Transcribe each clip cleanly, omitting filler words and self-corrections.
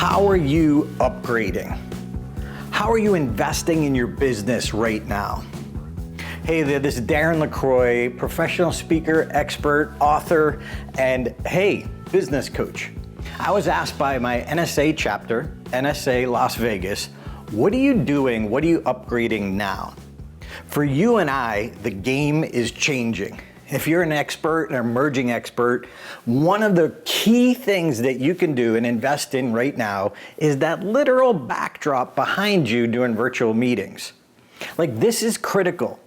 How are you upgrading? How are you investing in your business right now? Hey there, this is Darren LaCroix, professional speaker, expert, author, and hey, business coach. I was asked by my NSA chapter, NSA Las Vegas, what are you doing? What are you upgrading now? For you and I, the game is changing. If you're an expert, an emerging expert, one of the key things that you can do and invest in right now is that literal backdrop behind you doing virtual meetings. Like, this is critical.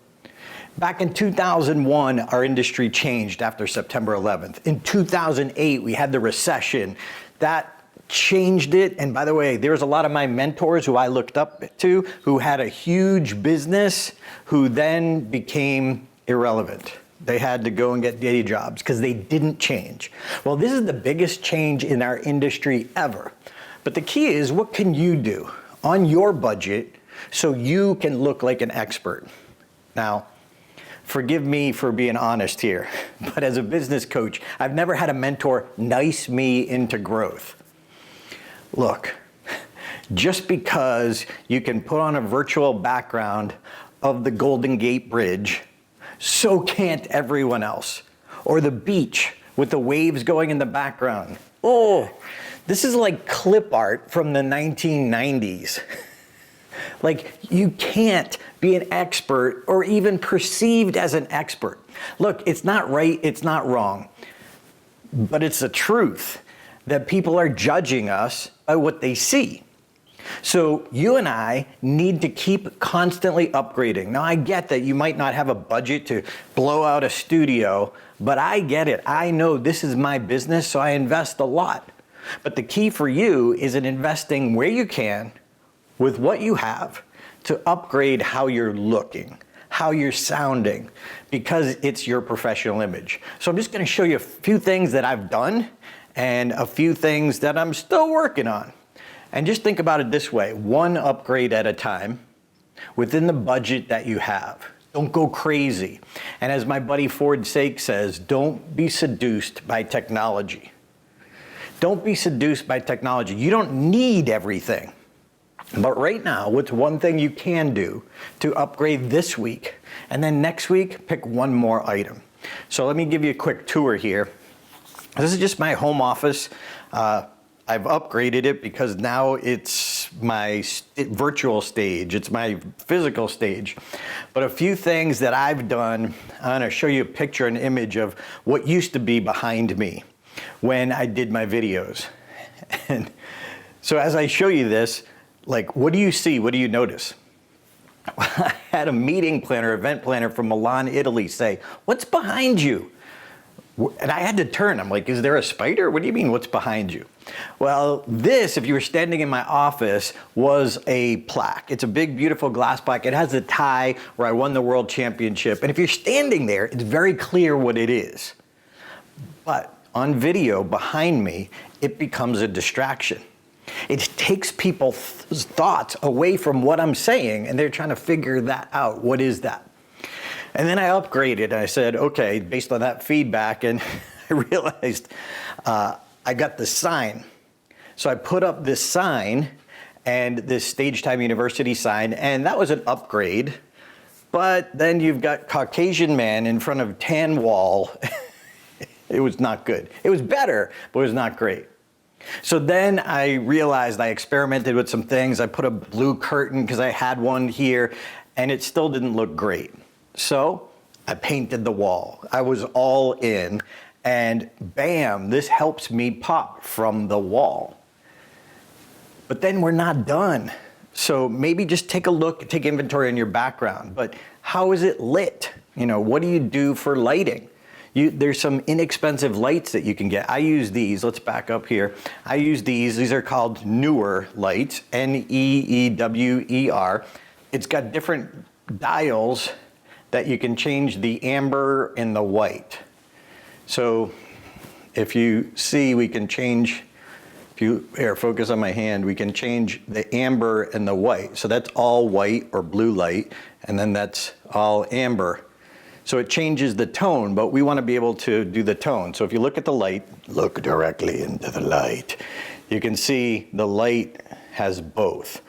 Back in 2001, our industry changed after September 11th. In 2008, we had the recession. That changed it. And by the way, there's a lot of my mentors who I looked up to who had a huge business who then became irrelevant. They had to go and get day jobs because they didn't change. Well, this is the biggest change in our industry ever. But the key is, what can you do on your budget so you can look like an expert? Now, forgive me for being honest here, but as a business coach, I've never had a mentor nice me into growth. Look, just because you can put on a virtual background of the Golden Gate Bridge, so can't everyone else. Or the beach with the waves going in the background. Oh, this is like clip art from the 1990s. Like, you can't be an expert or even perceived as an expert. Look, it's not right, it's not wrong, but it's the truth that people are judging us by what they see. So you and I need to keep constantly upgrading. Now, I get that you might not have a budget to blow out a studio, but I get it. I know this is my business, so I invest a lot. But the key for you is in investing where you can with what you have to upgrade how you're looking, how you're sounding, because it's your professional image. So I'm just going to show you a few things that I've done and a few things that I'm still working on. And just think about it this way, one upgrade at a time within the budget that you have. Don't go crazy. And as my buddy Ford Sake says, don't be seduced by technology. Don't be seduced by technology. You don't need everything. But right now, what's one thing you can do to upgrade this week? And then next week, pick one more item. So let me give you a quick tour here. This is just my home office. I've upgraded it because now it's my virtual stage. It's my physical stage. But a few things that I've done, I'm gonna show you a picture, an image of what used to be behind me when I did my videos. And so as I show you this, like, what do you see? What do you notice? I had a meeting planner, event planner from Milan, Italy say, "What's behind you?" And I had to turn. I'm like, is there a spider? What do you mean, what's behind you? Well, this, if you were standing in my office, was a plaque. It's a big, beautiful glass plaque. It has a tie where I won the world championship. And if you're standing there, it's very clear what it is. But on video behind me, it becomes a distraction. It takes people's thoughts away from what I'm saying, and they're trying to figure that out. What is that? And then I upgraded. I said, okay, based on that feedback, and I realized I got the sign. So I put up this sign and this Stage Time University sign, and that was an upgrade. But then you've got Caucasian man in front of tan wall. It was not good. It was better, but it was not great. So then I realized I experimented with some things. I put a blue curtain because I had one here, and it still didn't look great. So I painted the wall. I was all in, and bam, this helps me pop from the wall. But then we're not done. So maybe just take a look, take inventory in your background. But how is it lit? You know, what do you do for lighting? There's some inexpensive lights that you can get. I use these. Let's back up here. I use these. These are called Neewer lights, Neewer. It's got different dials that you can change the amber and the white. So if you see, we can change, if you focus on my hand, we can change the amber and the white. So that's all white or blue light, and then that's all amber. So it changes the tone, but we want to be able to do the tone. So if you look at the light, look directly into the light. you can see the light has both,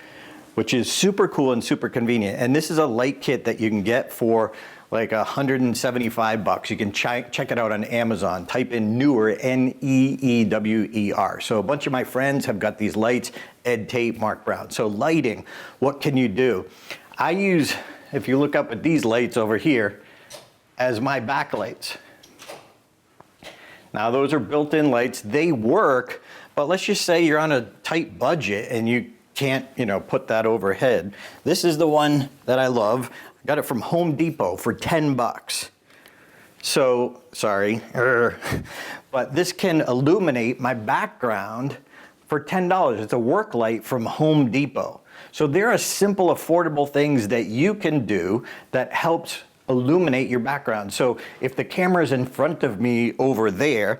which is super cool and super convenient. And this is a light kit that you can get for like $175. You can check it out on Amazon. Type in Neewer, Neewer. So a bunch of my friends have got these lights, Ed Tate, Mark Brown. So lighting, what can you do? I use, if you look up at these lights over here, as my backlights. Now those are built-in lights, they work, but let's just say you're on a tight budget and you can't, put that overhead. This is the one that I love. I got it from Home Depot for $10. So, sorry, but this can illuminate my background for $10. It's a work light from Home Depot. So there are simple, affordable things that you can do that helps illuminate your background. So if the camera is in front of me over there,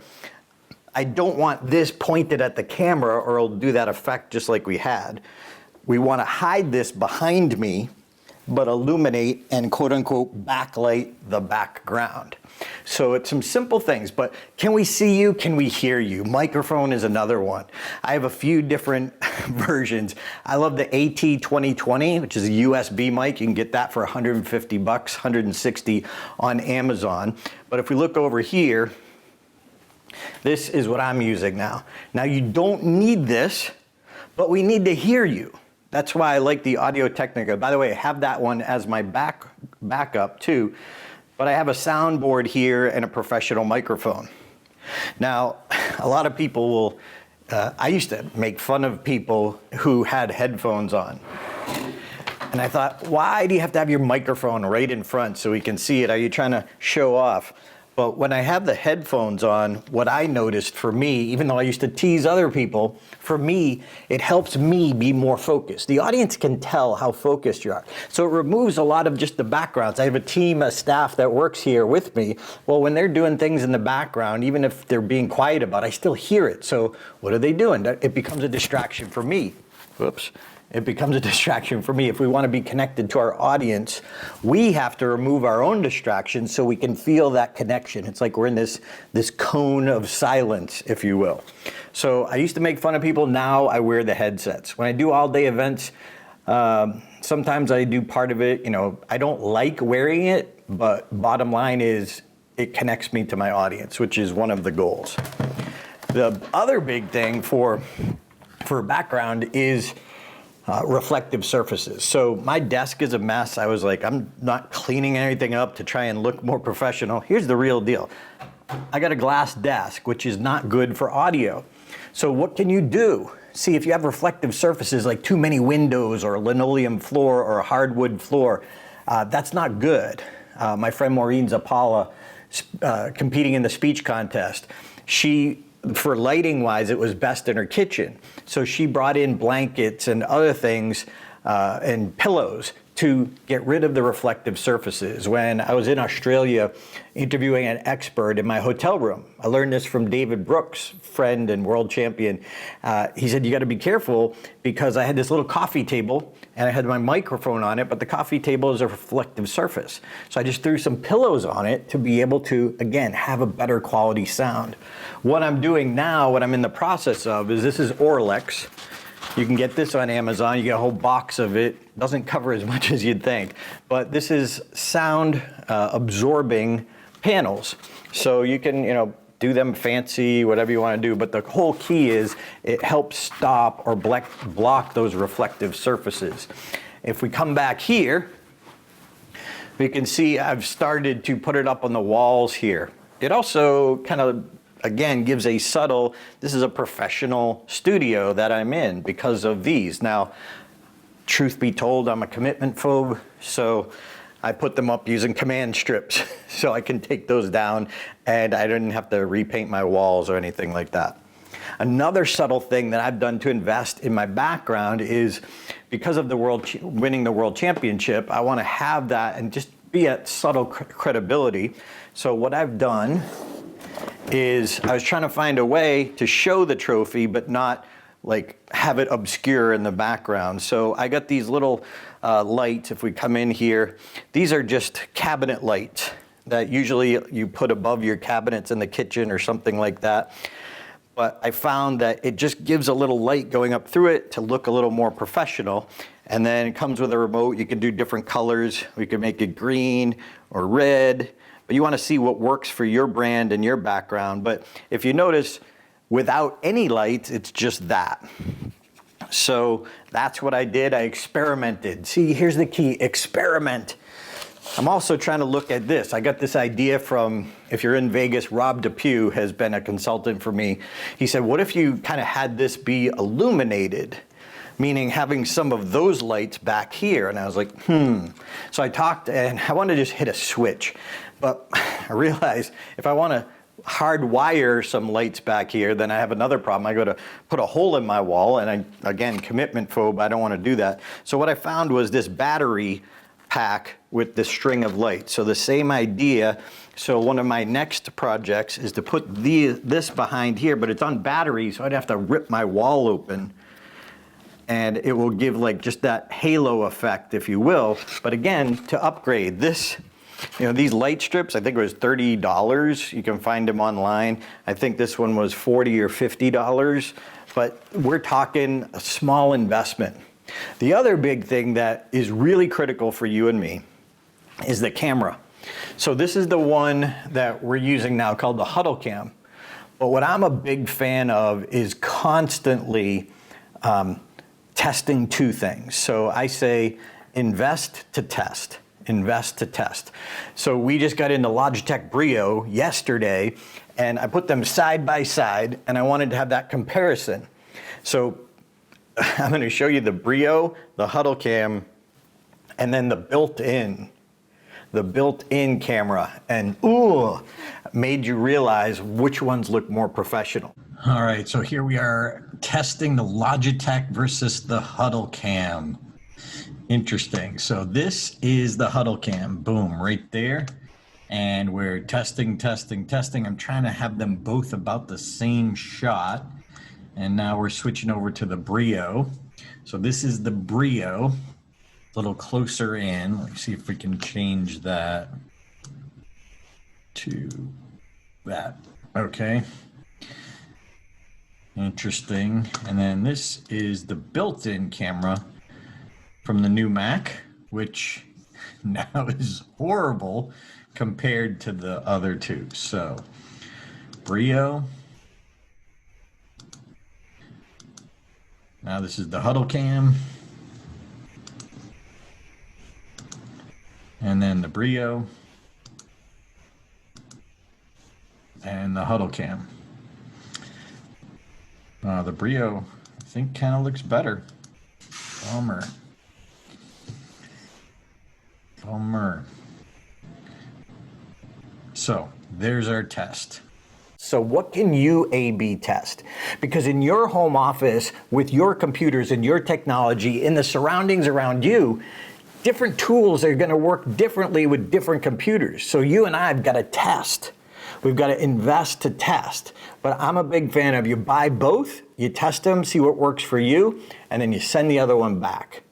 I don't want this pointed at the camera or it'll do that effect just like we had. We want to hide this behind me, but illuminate and quote unquote backlight the background. So it's some simple things, but can we see you? Can we hear you? Microphone is another one. I have a few different versions. I love the AT2020, which is a USB mic. You can get that for $150, $160 on Amazon. But if we look over here, this is what I'm using now. Now you don't need this, but we need to hear you. That's why I like the Audio Technica. By the way, I have that one as my backup too, but I have a soundboard here and a professional microphone. Now, a lot of people will, I used to make fun of people who had headphones on. And I thought, why do you have to have your microphone right in front so we can see it? Are you trying to show off? But when I have the headphones on, what I noticed for me, even though I used to tease other people, for me, it helps me be more focused. The audience can tell how focused you are. So it removes a lot of just the backgrounds. I have a team, a staff that works here with me. Well, when they're doing things in the background, even if they're being quiet about it, I still hear it. So what are they doing? It becomes a distraction for me. Whoops. It becomes a distraction for me. If we want to be connected to our audience, we have to remove our own distractions so we can feel that connection. It's like we're in this cone of silence, if you will. So I used to make fun of people. Now I wear the headsets. When I do all-day events, sometimes I do part of it. I don't like wearing it, but bottom line is it connects me to my audience, which is one of the goals. The other big thing for background is reflective surfaces. So my desk is a mess. I was like, I'm not cleaning anything up to try and look more professional. Here's the real deal. I got a glass desk, which is not good for audio. So what can you do? See, if you have reflective surfaces like too many windows or a linoleum floor or a hardwood floor, that's not good. My friend Maureen Zappala, competing in the speech contest, for lighting wise, it was best in her kitchen. So she brought in blankets and other things and pillows to get rid of the reflective surfaces. When I was in Australia interviewing an expert in my hotel room, I learned this from David Brooks, friend and world champion. He said, you got to be careful because I had this little coffee table and I had my microphone on it, but the coffee table is a reflective surface. So I just threw some pillows on it to be able to, again, have a better quality sound. What I'm doing now, what I'm in the process of, is this is Orlex. You can get this on Amazon. You get a whole box of it. Doesn't cover as much as you'd think, but this is sound absorbing panels. So you can, do them fancy, whatever you want to do, but the whole key is it helps stop or block those reflective surfaces. If we come back here, we can see I've started to put it up on the walls here. It also kind of, again, gives a subtle, this is a professional studio that I'm in because of these. Now, truth be told, I'm a commitment phobe, so I put them up using command strips so I can take those down and I didn't have to repaint my walls or anything like that. Another subtle thing that I've done to invest in my background is because of winning the world championship, I want to have that and just be at subtle credibility. So what I've done is I was trying to find a way to show the trophy but not like have it obscure in the background. So I got these little lights. If we come in here, these are just cabinet lights that usually you put above your cabinets in the kitchen or something like that. but I found that it just gives a little light going up through it to look a little more professional. And then it comes with a remote. You can do different colors. We can make it green or red, but you want to see what works for your brand and your background. But if you notice, without any lights, it's just that. So that's what I did. I experimented. See, here's the key, experiment. I'm also trying to look at this. I got this idea from, if you're in Vegas, Rob Depew has been a consultant for me. He said, what if you kind of had this be illuminated? Meaning having some of those lights back here. And I was like, So I talked, and I wanted to just hit a switch. But I realized if I want to hardwire some lights back here, then I have another problem. I got to put a hole in my wall, and again, commitment phobe, I don't want to do that. So what I found was this battery pack with this string of lights. So the same idea. So one of my next projects is to put this behind here, but it's on battery, so I'd have to rip my wall open, and it will give like just that halo effect, if you will. But again, to upgrade this, these light strips, I think it was $30. You can find them online. I think this one was $40 or $50, but we're talking a small investment. The other big thing that is really critical for you and me is the camera. So this is the one that we're using now called the Huddle Cam. But what I'm a big fan of is constantly testing two things. So I say invest to test. Invest to test. So we just got into Logitech Brio yesterday, and I put them side by side, and I wanted to have that comparison. So I'm going to show you the Brio, the Huddle Cam, and then the built-in camera, and made you realize which ones look more professional. All right, so here we are testing the Logitech versus the Huddle Cam. Interesting. So this is the Huddle Cam, boom, right there. And we're testing. I'm trying to have them both about the same shot. And now we're switching over to the Brio. So this is the Brio, a little closer in. Let's see if we can change that to that. Okay. Interesting. And then this is the built-in camera from the new Mac, which now is horrible compared to the other two. So Brio. Now this is the Huddle Cam. And then the Brio. And the Huddle Cam. The Brio, I think, kind of looks better. Bummer. So there's our test. So what can you A/B test? Because in your home office, with your computers and your technology, in the surroundings around you, different tools are going to work differently with different computers. So you and I have got to test. We've got to invest to test. But I'm a big fan of you buy both, you test them, see what works for you, and then you send the other one back.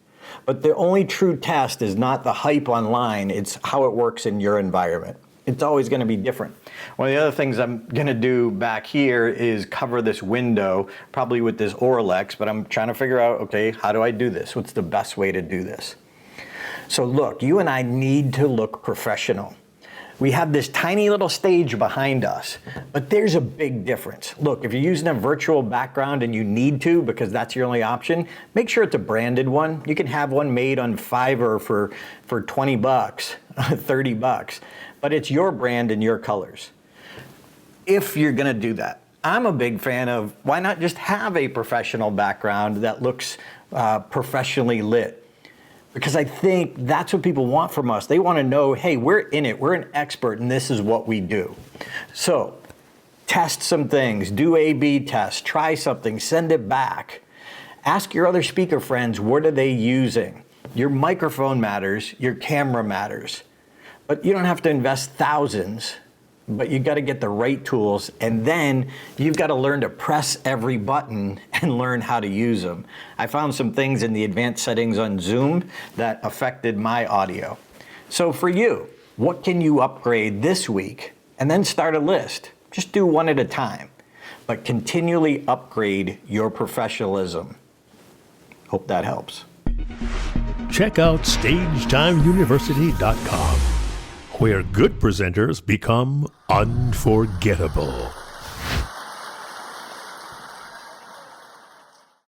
But the only true test is not the hype online, it's how it works in your environment. It's always going to be different. One of the other things I'm going to do back here is cover this window, probably with this Orlex, but I'm trying to figure out, okay, how do I do this? What's the best way to do this? So look, you and I need to look professional. We have this tiny little stage behind us, but there's a big difference. Look, if you're using a virtual background and you need to because that's your only option, make sure it's a branded one. You can have one made on Fiverr for 20 bucks, 30 bucks, but it's your brand and your colors. If you're gonna do that, I'm a big fan of why not just have a professional background that looks professionally lit? Because I think that's what people want from us. They want to know, hey, we're in it, we're an expert, and this is what we do. So test some things, do A/B tests, try something, send it back. Ask your other speaker friends, what are they using? Your microphone matters, your camera matters. But you don't have to invest thousands, but you got to get the right tools, and then you've got to learn to press every button and learn how to use them. I found some things in the advanced settings on Zoom that affected my audio. So for you, what can you upgrade this week? And then start a list. Just do one at a time. but continually upgrade your professionalism. Hope that helps. Check out StageTimeUniversity.com, where good presenters become unforgettable.